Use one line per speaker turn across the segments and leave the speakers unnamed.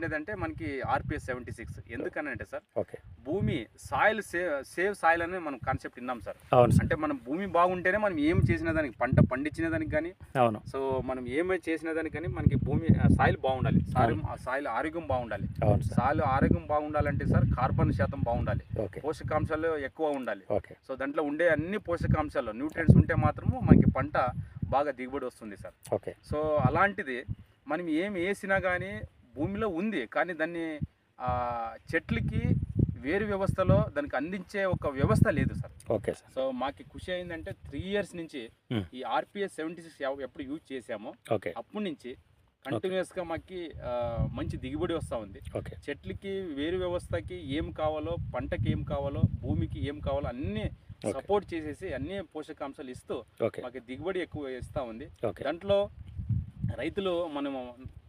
ఏంటంటే మనకి ఆర్పిఎస్ 76 ఎందుకనంటే సార్
ఓకే.
భూమి సాయిల్ సేవ్ సాయిల్ అని మనం కాన్సెప్ట్ విన్నాం సార్.
అవును సార్.
అంటే మనం భూమి బాగుంటేనే మనం ఏం చేసిన దానికి పంట పండించిన దానికి కానీ
అవును.
సో మనం ఏమై చేసిన దానికి కానీ మనకి భూమి సాయిల్ బాగుండాలి, సాయిల్ ఆరోగ్యం బాగుండాలి.
అవును సార్.
సాయిల్ ఆరోగ్యం బాగుండాలంటే సార్ కార్బన్ శాతం బాగుండాలి,
ఓకే.
పోషకాంశాలు ఎక్కువ ఉండాలి.
ఓకే.
సో దాంట్లో ఉండే అన్ని పోషకాంశాలు న్యూట్రియంట్స్ ఉంటే మాత్రము మనకి పంట బాగా దిగుబడి వస్తుంది సార్.
ఓకే.
సో అలాంటిది మనం ఏం వేసినా కానీ భూమిలో ఉంది, కానీ దాన్ని చెట్లకి వేరు వ్యవస్థలో దానికి అందించే ఒక వ్యవస్థ లేదు సార్.
Okay sir.
సో మాకు ఖుషి అయిందంటే 3 years నుంచి ఈ ఆర్పిఎస్ 76 ఎప్పుడు యూజ్ చేసామో
ఓకే.
అప్పటి నుంచి కంటిన్యూస్గా మాకు మంచి దిగుబడి వస్తూ ఉంది.
ఓకే.
చెట్లకి వేరు వ్యవస్థకి ఏం కావాలో, పంటకి ఏం కావాలో, భూమికి ఏం కావాలో అన్నీ సపోర్ట్ చేసేసి అన్ని పోషకాంశాలు ఇస్తూ మాకు దిగుబడి ఎక్కువ ఇస్తూ ఉంది. దాంట్లో రైతులు మనము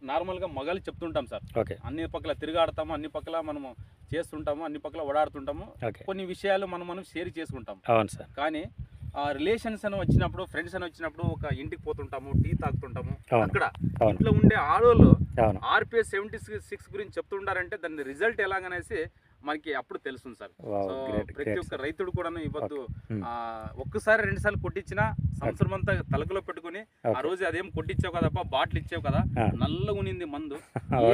నార్మల్గా మగాళ్ళు చెప్తుంటాం సార్, అన్ని పక్కల తిరగాడతాము, అన్ని పక్కల మనము చేస్తుంటాము, అన్ని పక్కల ఓడాడుతుంటాము, కొన్ని విషయాలు మనం షేర్ చేసుకుంటాం.
అవును సార్.
కానీ రిలేషన్స్ అని వచ్చినప్పుడు, ఫ్రెండ్స్ అని వచ్చినప్పుడు ఒక ఇంటికి పోతుంటాము, టీ తాగుతుంటాము, అక్కడ ఇంట్లో ఉండే ఆడవాళ్ళు ఆర్పిఎస్ 76 గురించి చెప్తుంటారంటే దాని రిజల్ట్ ఎలాగనేసి మనకి అప్పుడు తెలుస్తుంది సార్. సో ప్రతి ఒక్క రైతుడు కూడా ఇవ్వద్దు, ఒక్కసారి 2 సార్లు కొట్టించినా సంవత్సరం అంతా తలకలో పెట్టుకుని ఆ రోజు అదేం కొట్టించావు కదా, బాటిల్ ఇచ్చావు కదా, నల్లగా ఉనింది మందు,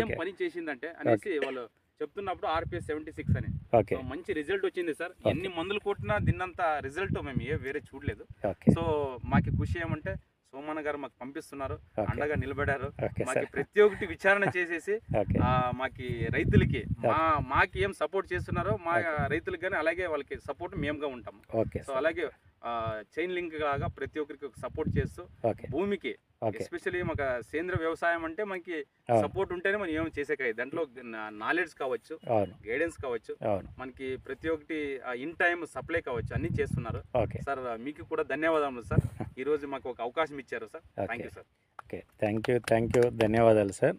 ఏం పని చేసిందంటే అనేసి వాళ్ళు చెప్తున్నప్పుడు ఆర్పిఎస్ 76 అని మంచి రిజల్ట్ వచ్చింది సార్. ఎన్ని మందులు కొట్టినా దీన్నంత రిజల్ట్ మేము వేరే చూడలేదు. సో మాకు ఖుషి ఏమంటే సోమన్న గారు మాకు పంపిస్తున్నారు, అండగా నిలబడారు, మాకు ప్రతి ఒక్కటి విచారణ చేసేసి మాకి రైతులకి మాకి ఏం సపోర్ట్ చేస్తున్నారో మా రైతులకు కానీ అలాగే వాళ్ళకి సపోర్ట్ మేముగా ఉంటాము. సో అలాగే చైన్ లింక్ లాగా ప్రతి ఒక్కరికి సపోర్ట్ చేస్తూ భూమికి ఎస్పెషల్లీ మాకు సేంద్రియ వ్యవసాయం అంటే మనకి సపోర్ట్ ఉంటేనే మనం ఏం చేసేకాయ, దాంట్లో నాలెడ్జ్ కావచ్చు, గైడెన్స్ కావచ్చు, మనకి ప్రతి ఒక్కటి ఇన్ టైం సప్లై కావచ్చు, అన్ని చేస్తున్నారు సార్. మీకు కూడా ధన్యవాదాలు సార్, ఈ రోజు మాకు ఒక అవకాశం ఇచ్చారు sir. Thank you sir.
Thank you ధన్యవాదాలు సార్.